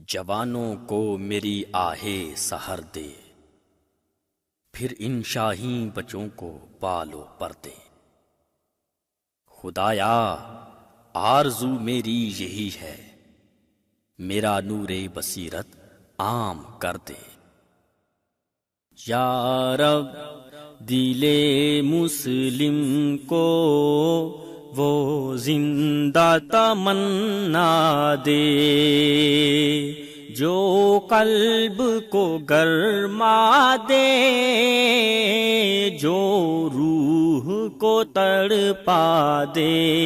جوانوں کو میری آہے سحر دے، پھر ان شاہین بچوں کو پالو پر دے۔ خدایا آرزو میری یہی ہے، میرا نور بصیرت عام کر دے۔ یا رب دل مسلم کو وہ زندہ تمنا دے، جو قلب کو گرما دے، جو روح کو تڑپا دے۔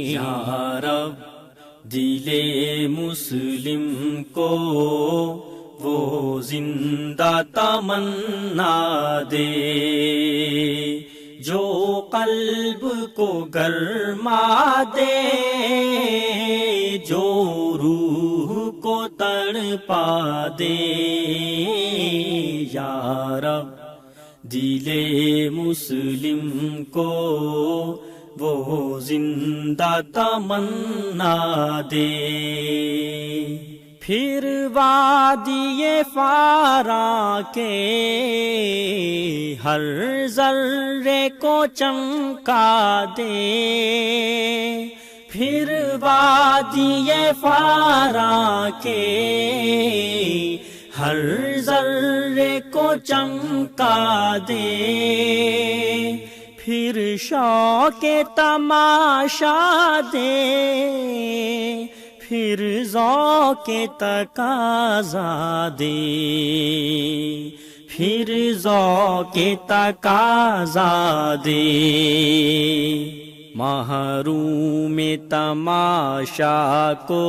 یا رب دل مسلم کو وہ زندہ تمنا دے، جو قلب کو گرما دے، جو روح کو تڑپا دے۔ یا رب دل مسلم کو وہ زندہ تمنا دے۔ پھر وادی فارا کے ہر ذرے کو چمکا دے، پھر وادی فارا کے ہر ذرے کو چمکا دے، پھر شوق تماشا دے، پھر ذوق تقاضا دے، پھر ذوق تقاضا دے۔ محروم تماشا کو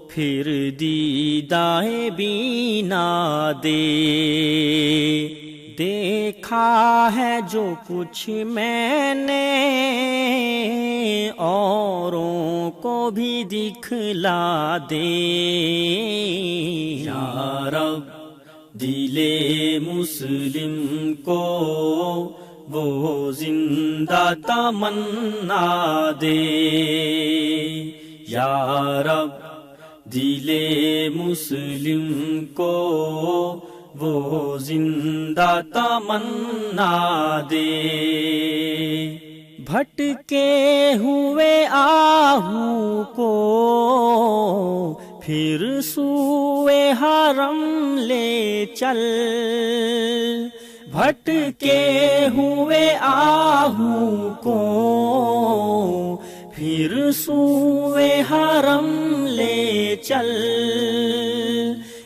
پھر دیدہ بینا دے۔ دیکھا ہے جو کچھ میں نے، اوروں کو بھی دکھلا دے۔ یا رب دل مسلم کو وہ زندہ تمنا دے۔ یا رب دل مسلم کو وہ زندہ تمنا دے۔ بھٹکے ہوئے آہو کو پھر سوئے حرم لے چل، بھٹکے ہوئے آہو کو پھر سوئے حرم لے چل۔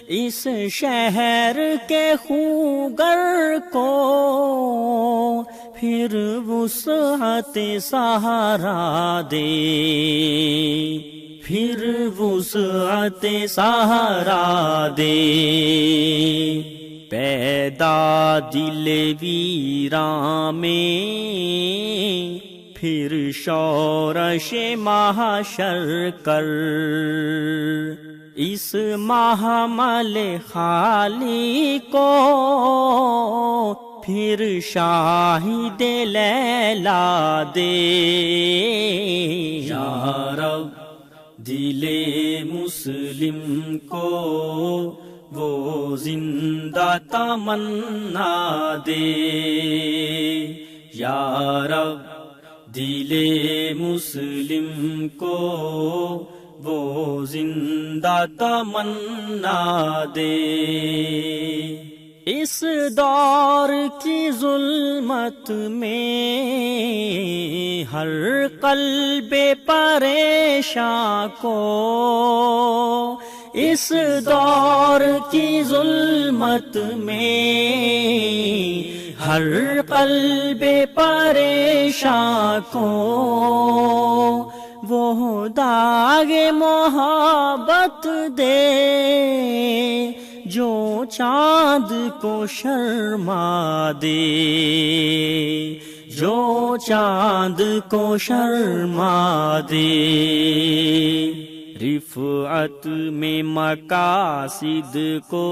اس شہر کے خوگر کو پھر وسعت سہارا دے، پھر وسعت سہارا دے۔ پیدا دل ویراں میں پھر شورش محشر کر، اس محمل خالی کو پھر شاہد لیلا دے۔ یا رب دل مسلم کو وہ زندہ تمنا دے۔ یا رب دل مسلم کو وہ زندہ تمنا دے۔ اس دور کی ظلمت میں ہر قلب پریشاں کو، اس دور کی ظلمت میں ہر قلب پریشاں کو وہ داغ محبت دے، جو چاند کو شرما دے، جو چاند کو شرما دے۔ رفعت میں مقاصد کو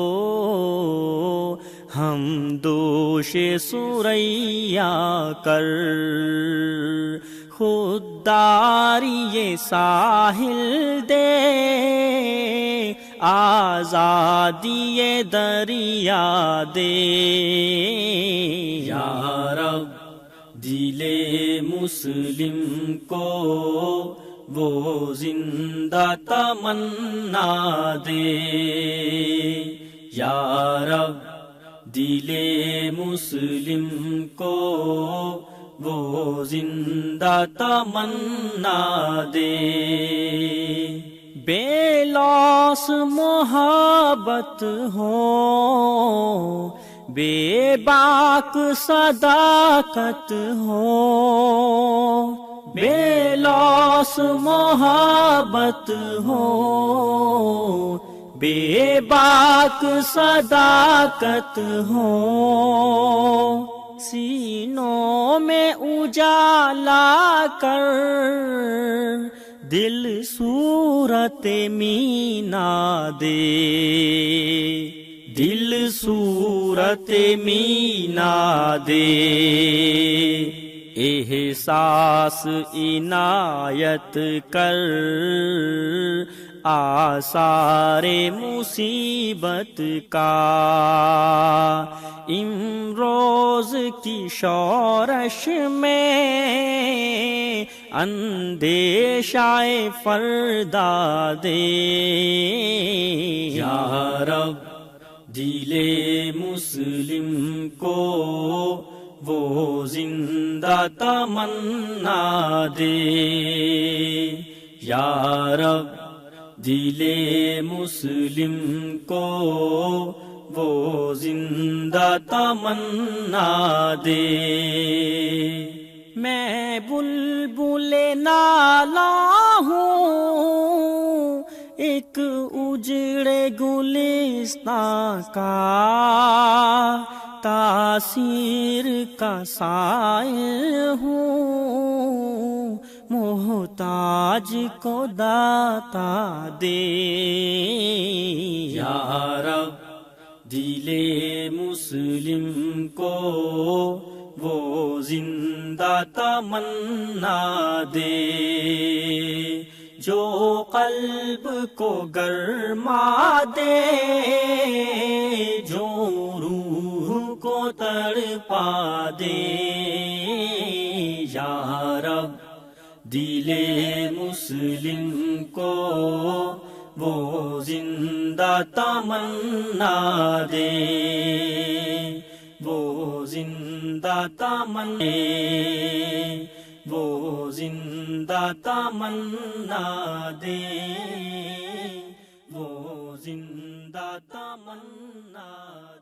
ہم دوش ثریا کر، خودداری یہ ساحل دے، آزادی یہ دریا دے۔ یا رب دل مسلم کو وہ زندہ تمنا دے، یا رب دل مسلم کو وہ زندہ تمنا دے۔ بے لوث محبت ہو، بے باک صداقت ہو، بے لوث محبت ہو، بے باک صداقت ہو، سینوں میں اجالا کر دل صورت مینا دے، دل صورت مینا دے۔ احساس عنایت کر آثار مصیبت کا، امروز کی شورش میں اندیشہ فردا دے۔ یا رب دل مسلم کو وہ زندہ تمنا دے، یا رب دل مسلم کو وہ زندہ تمنا دے۔ میں بلبل نالا ہوں، ایک اجڑے گلستان کا، تاثیر کا سائل ہوں، محتاج کو داتا دے۔ یا رب دل مسلم کو وہ زندہ تمنا دے، جو قلب کو گرما دے، جو روح کو تڑپا دے۔ یا رب دل مسلم کو وہ زندہ تمنا دے، وہ زندہ تمنا، وہ زندہ تمنا دے، وہ زندہ تمنا دے۔